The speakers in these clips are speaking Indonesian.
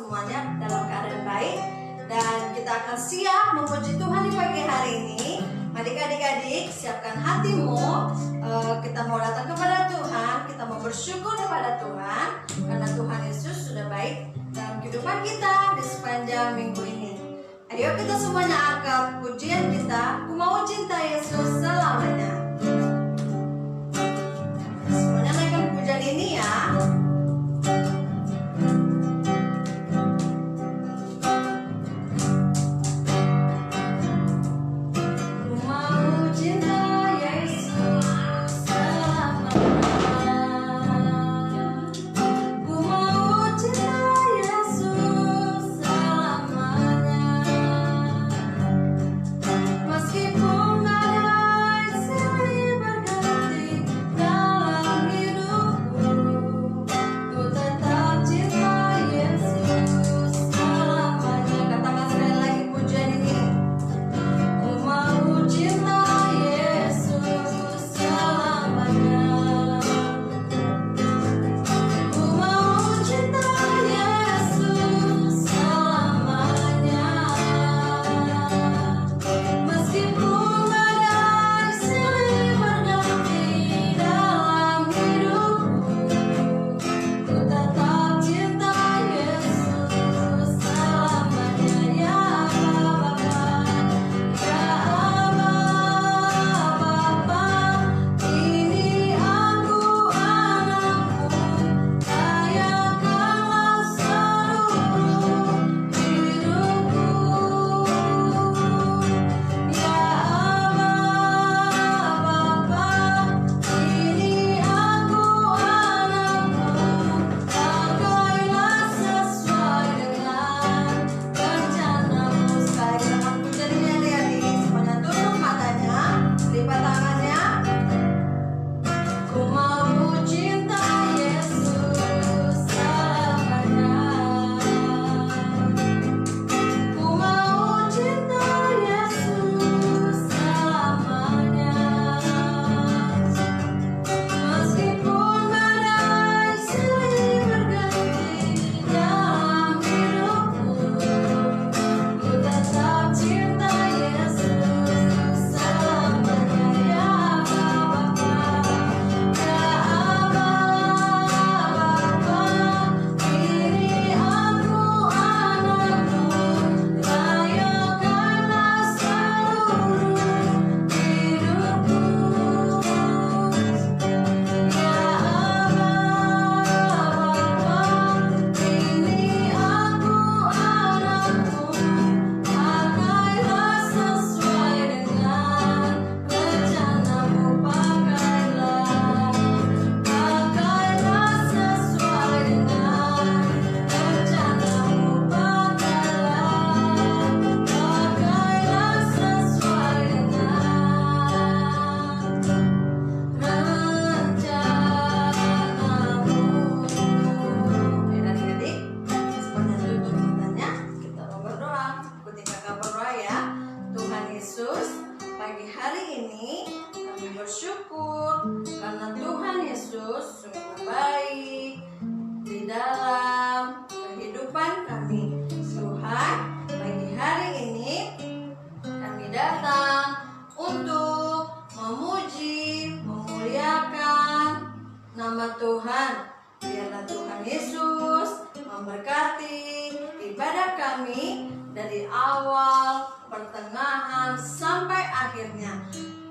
semuanya dalam keadaan baik dan kita akan siap memuji Tuhan di pagi hari ini. Mari adik-adik siapkan hatimu, kita mau datang kepada Tuhan, kita mau bersyukur kepada Tuhan karena Tuhan Yesus sudah baik dalam kehidupan kita di sepanjang minggu ini. Ayo kita semuanya angkat pujian kita, Ku Mau Cinta Yesus Selamanya. Semuanya naikkan pujian ini ya.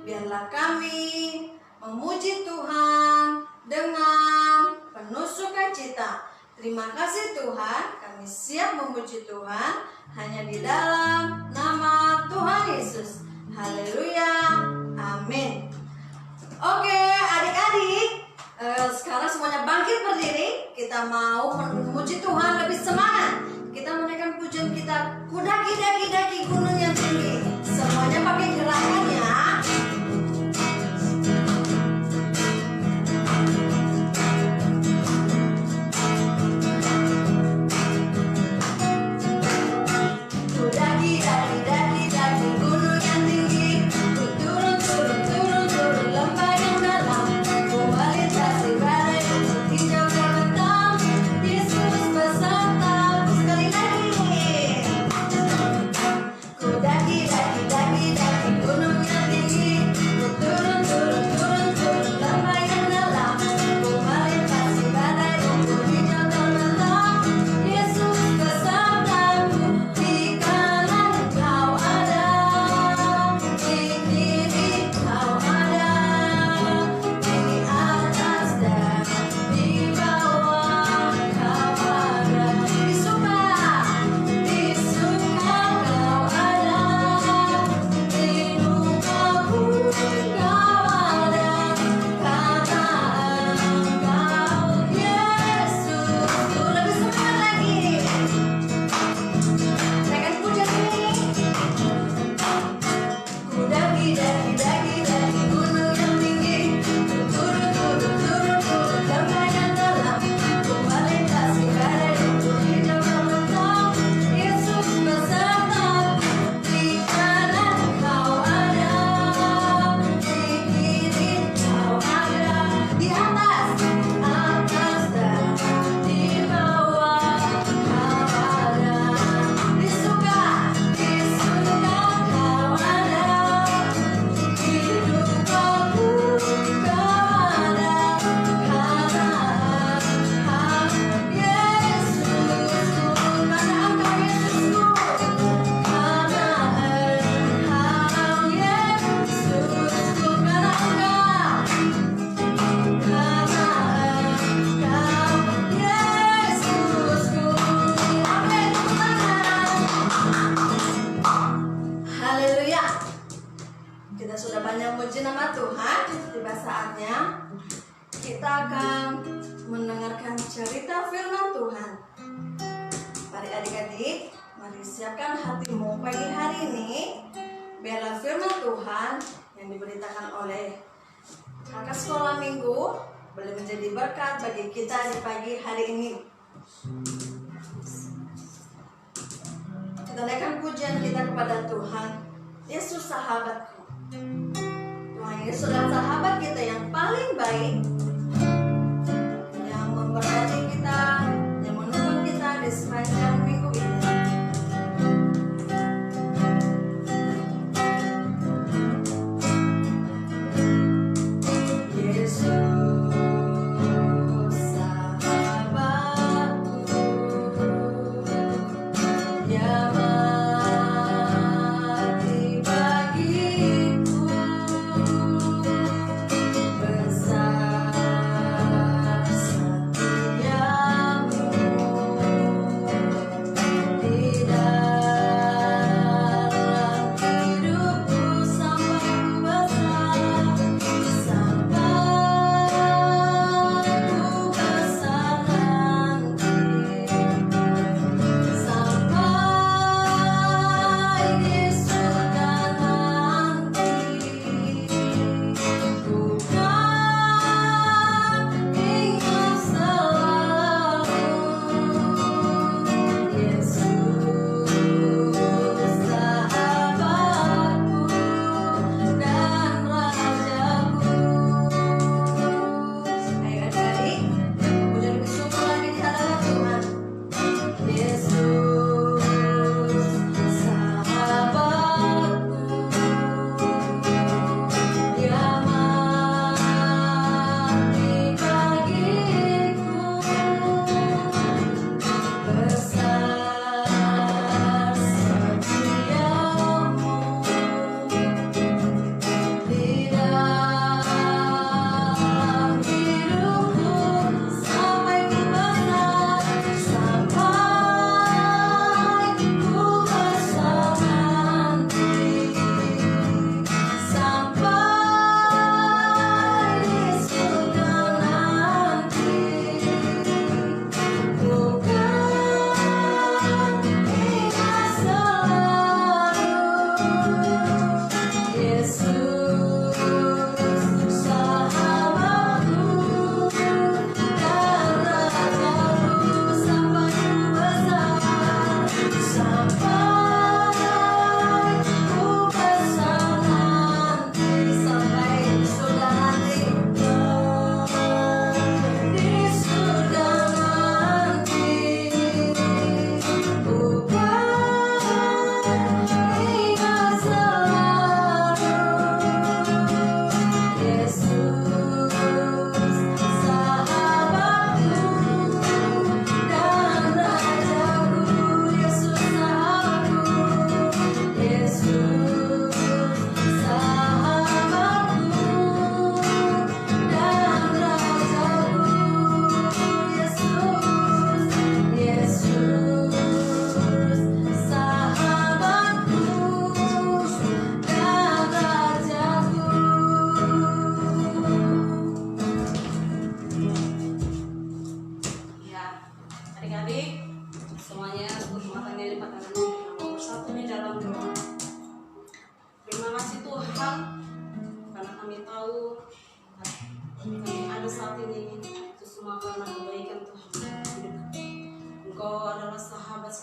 Biarlah kami memuji Tuhan dengan penuh sukacita. Terima kasih Tuhan, kami siap memuji Tuhan hanya di dalam nama Tuhan Yesus. Haleluya, amin. Oke adik-adik, sekarang semuanya bangkit berdiri. Kita mau memuji Tuhan lebih semangat. Kita menaikkan pujian kita, ku daki gunung yang tinggi. Semuanya pakai gerakannya. Sekali cerita firman Tuhan. Mari adik-adik, mari siapkan hatimu pagi hari ini. Biarlah firman Tuhan yang diberitakan oleh kakak sekolah minggu boleh menjadi berkat bagi kita di pagi hari ini. Kita naikkan pujian kita kepada Tuhan. Yesus sahabatku. Tuhan Yesus adalah sahabat kita yang paling baik, yang memberkati kita, yang menuntun kita di sepanjang minggu ini.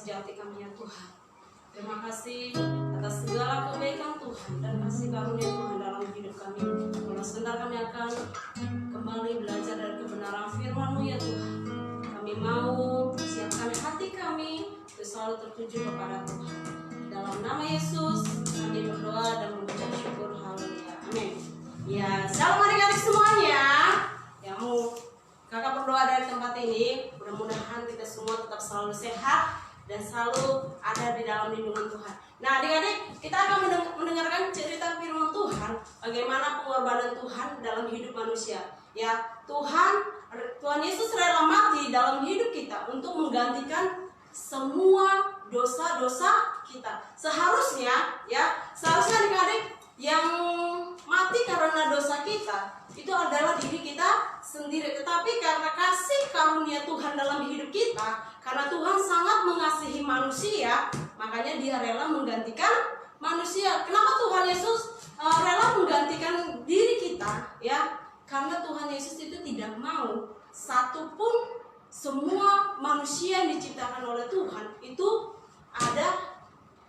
sejati kami ya Tuhan. Terima kasih atas segala kebaikan Tuhan dan kasih karunia Tuhan dalam hidup kami. Kalau sebentar kami akan kembali belajar dari kebenaran firman-Mu ya Tuhan. Kami mau siapkan hati kami untuk selalu tertuju kepada Tuhan. Dalam nama Yesus kami berdoa dan mengucap syukur. Haleluya. Amin. Ya, shalom adik-adik semuanya. Yang mau kakak berdoa dari tempat ini, mudah-mudahan kita semua tetap selalu sehat dan selalu ada di dalam lindungan Tuhan. Nah adik-adik, kita akan mendengarkan cerita firman Tuhan, bagaimana pengorbanan Tuhan dalam hidup manusia. Ya, Tuhan Yesus rela mati dalam hidup kita untuk menggantikan semua dosa-dosa kita. Seharusnya adik-adik yang mati karena dosa kita itu adalah diri kita sendiri. Tetapi karena kasih karunia Tuhan dalam hidup kita, karena Tuhan sangat mengasihi manusia, makanya Dia rela menggantikan manusia. Kenapa Tuhan Yesus rela menggantikan diri kita? Ya, karena Tuhan Yesus itu tidak mau satupun semua manusia yang diciptakan oleh Tuhan itu ada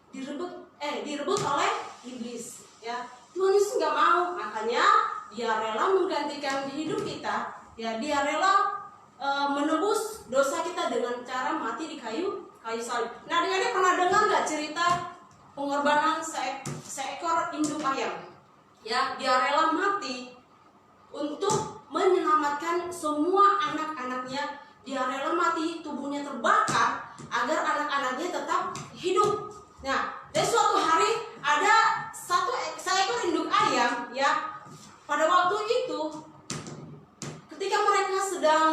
direbut oleh iblis. Ya, Tuhan Yesus nggak mau, makanya Dia rela menggantikan hidup kita. Ya, Dia rela menebus dosa kita dengan cara mati di kayu salib. Nah, adik-adik pernah dengar nggak cerita pengorbanan seekor induk ayam? Ya, dia rela mati untuk menyelamatkan semua anak-anaknya. Dia rela mati, tubuhnya terbakar agar anak-anaknya tetap hidup. Nah, dan suatu hari ada seekor induk ayam, ya. Pada waktu itu, ketika mereka sedang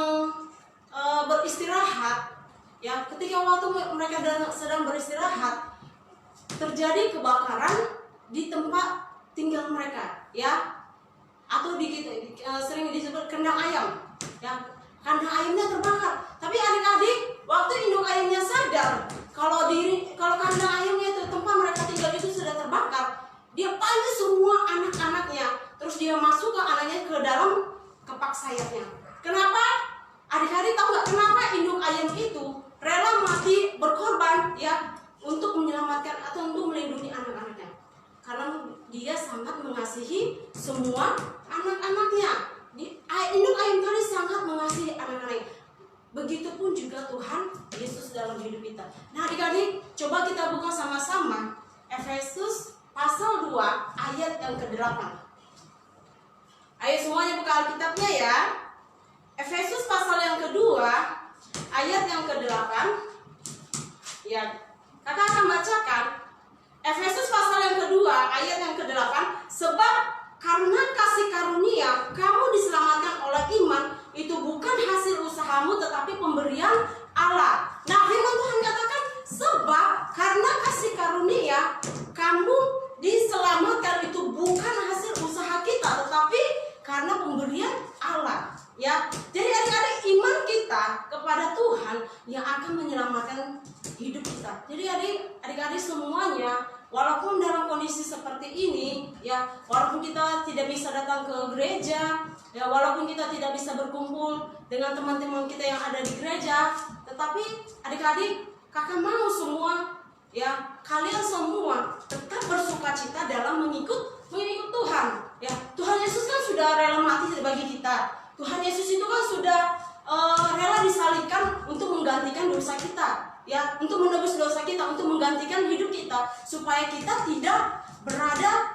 beristirahat, ya, ketika waktu mereka sedang beristirahat, terjadi kebakaran di tempat tinggal mereka, ya, atau sering disebut kandang ayam, ya. Kandang ayamnya terbakar. Tapi adik-adik, waktu induk ayamnya sadar kalau kandang ayamnya itu, tempat mereka tinggal itu sudah terbakar, dia panggil semua anak-anaknya, terus dia masukkan anaknya ke dalam kepak sayapnya. Kenapa? Adik-adik tahu nggak kenapa induk ayam itu rela mati berkorban, ya, untuk menyelamatkan atau untuk melindungi anak-anaknya? Karena dia sangat mengasihi semua anak-anaknya. Induk ayam tadi sangat mengasihi anak-anaknya. Begitupun juga Tuhan Yesus dalam hidup kita. Nah, adik-adik, coba kita buka sama-sama Efesus pasal 2 ayat yang ke-8. Ayo semuanya buka Alkitabnya ya. Efesus pasal yang kedua ayat yang ke-8. Ya, kakak akan bacakan Efesus pasal yang kedua ayat yang ke-8. Sebab karena kasih karunia kamu diselamatkan oleh iman, itu bukan hasil usahamu tetapi pemberian Allah. Nah, firman Tuhan katakan, sebab karena kasih karunia kamu diselamatkan, itu bukan hasil usaha kita tetapi karena pemberian Allah. Ya, jadi adik-adik, iman kita kepada Tuhan yang akan menyelamatkan hidup kita. Jadi adik-adik semuanya, walaupun dalam kondisi seperti ini, ya, walaupun kita tidak bisa datang ke gereja, ya, walaupun kita tidak bisa berkumpul dengan teman-teman kita yang ada di gereja, tetapi adik-adik, kakak mau semua, ya, kalian semua tetap bersukacita dalam mengikut Tuhan. Ya, Tuhan Yesus kan sudah rela mati bagi kita. Tuhan Yesus itu kan sudah rela disalibkan untuk menggantikan dosa kita, ya, untuk menebus dosa kita, untuk menggantikan hidup kita, supaya kita tidak berada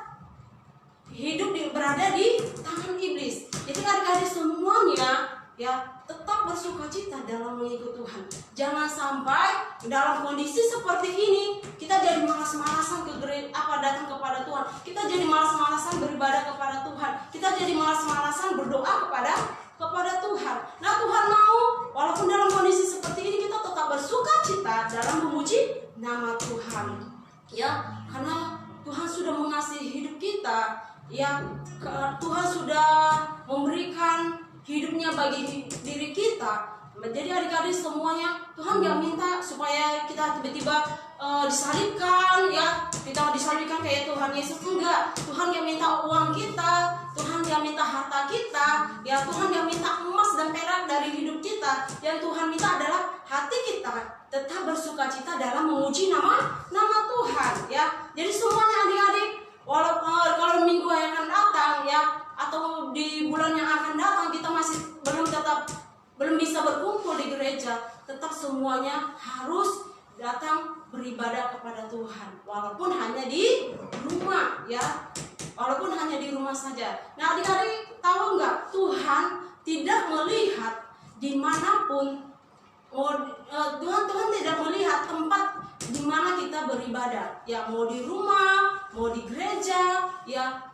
di tangan iblis. Jadi adik-adik semuanya, ya, tetap bersukacita dalam mengikut Tuhan. Jangan sampai dalam kondisi seperti ini kita jadi malas-malasan datang kepada Tuhan. Kita jadi malas-malasan beribadah kepada Tuhan. Kita jadi malas-malasan berdoa kepada Tuhan. Nah, Tuhan mau walaupun dalam kondisi seperti ini kita tetap bersukacita dalam memuji nama Tuhan. Ya, karena Tuhan sudah mengasihi hidup kita. Ya, Tuhan sudah memberikan hidupnya bagi diri kita. Jadi adik-adik semuanya, Tuhan gak minta supaya kita tiba-tiba disalibkan, ya, kita disalibkan kayak Tuhan Yesus. Enggak, Tuhan gak minta uang kita, Tuhan gak minta harta kita, ya, Tuhan gak minta emas dan perak dari hidup kita. Yang Tuhan minta adalah hati kita tetap bersukacita dalam memuji nama Tuhan, ya. Jadi semuanya adik-adik, walaupun kalau minggu yang akan datang, ya, atau di bulan yang akan datang kita masih belum bisa berkumpul di gereja, tetap semuanya harus datang beribadah kepada Tuhan, walaupun hanya di rumah, ya, walaupun hanya di rumah saja. Nah, adik-adik tahu nggak, Tuhan tidak melihat dimanapun, Tuhan tidak melihat tempat di mana kita beribadah, ya, mau di rumah, mau di gereja, ya,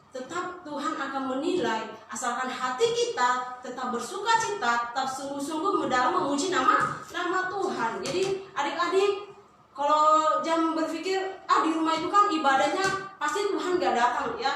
tetap Tuhan akan menilai asalkan hati kita tetap bersukacita, tetap sungguh-sungguh dalam memuji nama Tuhan. Jadi adik-adik, kalau jangan berpikir di rumah itu kan ibadahnya pasti Tuhan gak datang, ya.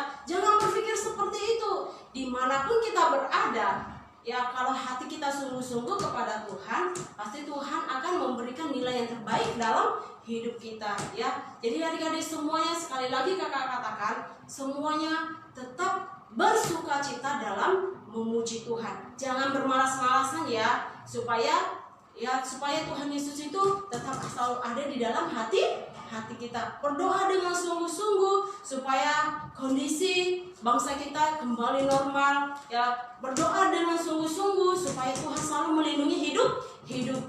yang terbaik dalam hidup kita ya. Jadi adik-adik semuanya, sekali lagi kakak katakan, semuanya tetap bersukacita dalam memuji Tuhan. Jangan bermalas-malasan ya, supaya Tuhan Yesus itu tetap selalu ada di dalam hati kita. Berdoa dengan sungguh-sungguh supaya kondisi bangsa kita kembali normal ya. Berdoa dengan sungguh-sungguh supaya Tuhan selalu melindungi hidup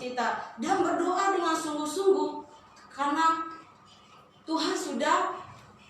kita, dan berdoa dengan sungguh-sungguh karena Tuhan sudah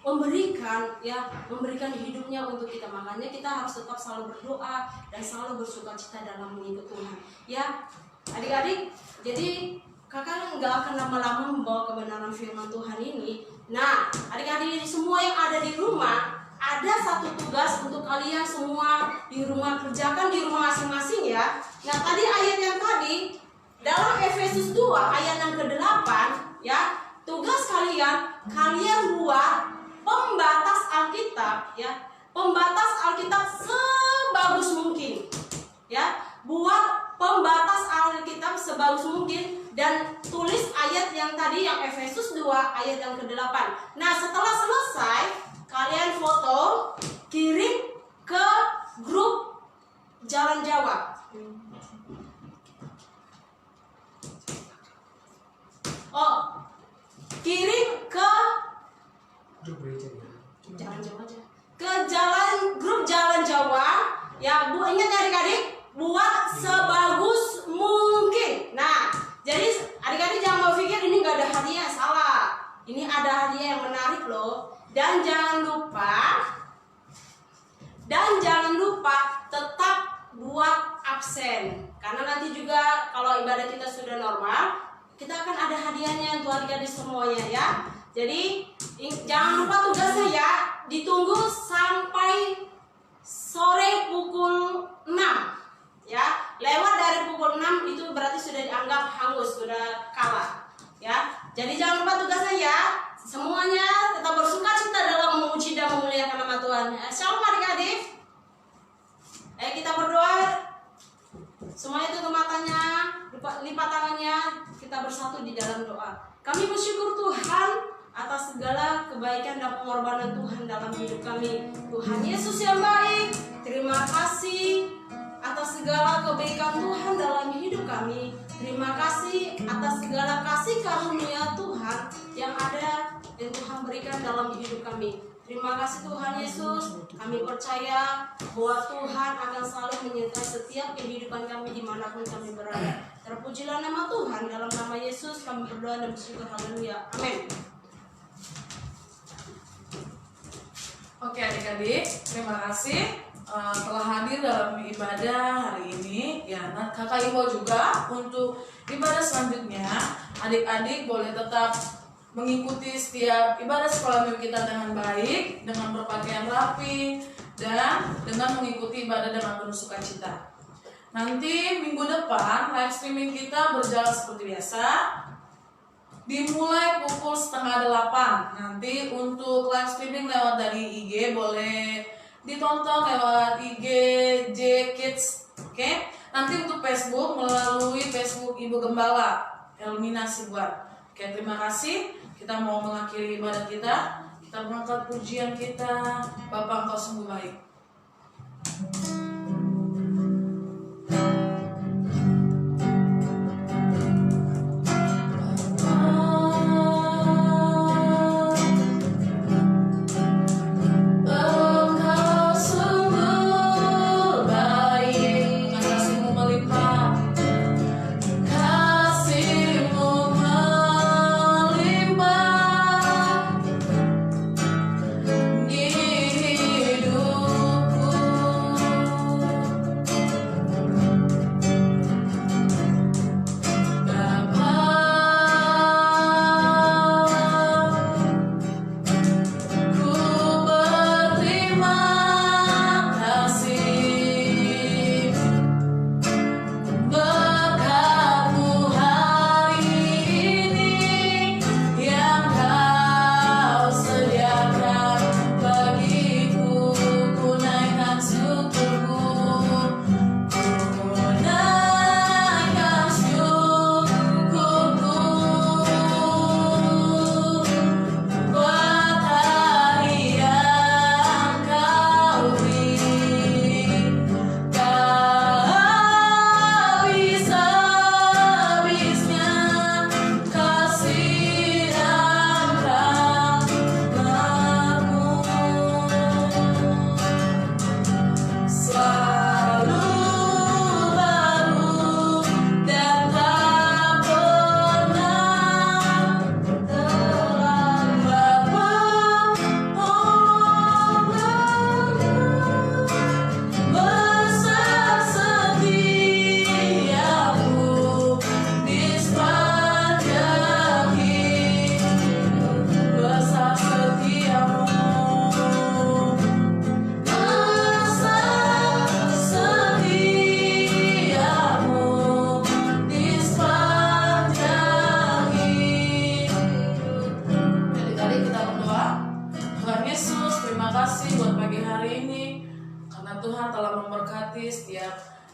memberikan hidupnya untuk kita. Makanya kita harus tetap selalu berdoa dan selalu bersukacita dalam mengikut Tuhan ya. Adik-adik, jadi kakak nggak akan lama-lama membawa kebenaran firman Tuhan ini. Nah, adik-adik semua yang ada di rumah, ada satu tugas untuk kalian semua di rumah, kerjakan di rumah masing-masing ya. Nah, tadi ayat yang tadi dalam Efesus 2 ayat yang ke-8 ya, tugas kalian buat pembatas Alkitab ya, pembatas Alkitab sebagus mungkin ya. Buat pembatas Alkitab sebagus mungkin dan tulis ayat yang tadi yang Efesus 2 ayat yang ke-8. Nah, setelah selesai kalian foto, kirim ke grup Jalan Jawa. Kirim ke Jalan Jawa aja. Ke grup Jalan Jawa ya, Bu, ingat adik-adik, buat sebagus mungkin. Nah, jadi adik-adik jangan berpikir ini nggak ada hadiah, salah. Ini ada hadiah yang menarik loh. Dan jangan lupa tetap buat absen. Karena nanti juga kalau ibadah kita sudah normal, kita akan ada hadiahnya untuk adik-adik semuanya ya. Jadi jangan lupa tugasnya ya, ditunggu sampai sore pukul 6 ya. Lewat dari pukul 6 itu berarti sudah dianggap hangus, sudah kalah ya. Jadi jangan lupa tugasnya ya. Semuanya tetap bersukacita dalam memuji dan memuliakan nama Tuhan. Shalom adik-adik. Kita berdoa. Semuanya tutup matanya, lipat tangannya, kita bersatu di dalam doa. Kami bersyukur Tuhan atas segala kebaikan dan pengorbanan Tuhan dalam hidup kami. Tuhan Yesus yang baik, terima kasih atas segala kebaikan Tuhan dalam hidup kami. Terima kasih atas segala kasih karunia Tuhan yang ada dan Tuhan berikan dalam hidup kami. Terima kasih Tuhan Yesus. Kami percaya bahwa Tuhan akan selalu menyertai setiap kehidupan kami dimanapun kami berada. Terpujilah nama Tuhan. Dalam nama Yesus kami berdoa dan bersyukur. Haleluya. Amin. Oke adik-adik, terima kasih telah hadir dalam ibadah hari ini. Ya, nah, kakak imbau juga untuk ibadah selanjutnya, adik-adik boleh tetap mengikuti setiap ibadah sekolah minggu kita dengan baik, dengan berpakaian rapi, dan dengan mengikuti ibadah dengan penuh sukacita. Nanti minggu depan live streaming kita berjalan seperti biasa, dimulai pukul 7:30. Nanti untuk live streaming lewat dari IG boleh ditonton lewat IG J Kids, oke? Nanti untuk Facebook melalui Facebook Ibu Gembala Elmina Sibuan. Oke, terima kasih. Kita mau mengakhiri ibadah kita. Kita mengangkat pujian kita. Bapa, Engkau sungguh baik. Hidup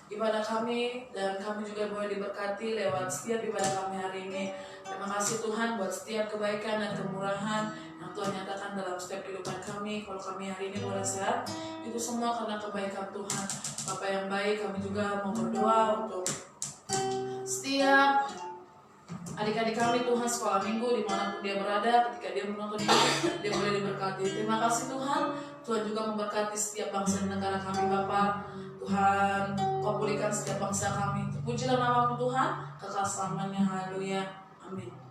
ibadah kami, dan kami juga boleh diberkati lewat setiap ibadah kami hari ini. Terima kasih Tuhan buat setiap kebaikan dan kemurahan yang Tuhan nyatakan dalam setiap kehidupan kami. Kalau kami hari ini boleh sehat, itu semua karena kebaikan Tuhan. Bapa yang baik, kami juga mau berdoa untuk setiap adik-adik kami Tuhan sekolah minggu dimanapun dia berada, ketika dia menonton ini dia boleh diberkati. Terima kasih Tuhan. Tuhan juga memberkati setiap bangsa dan negara kami Bapa. Tuhan, Kau pulihkan setiap bangsa kami. Pujilah nama-Mu Tuhan, kekal selamanya. Haleluya. Amin.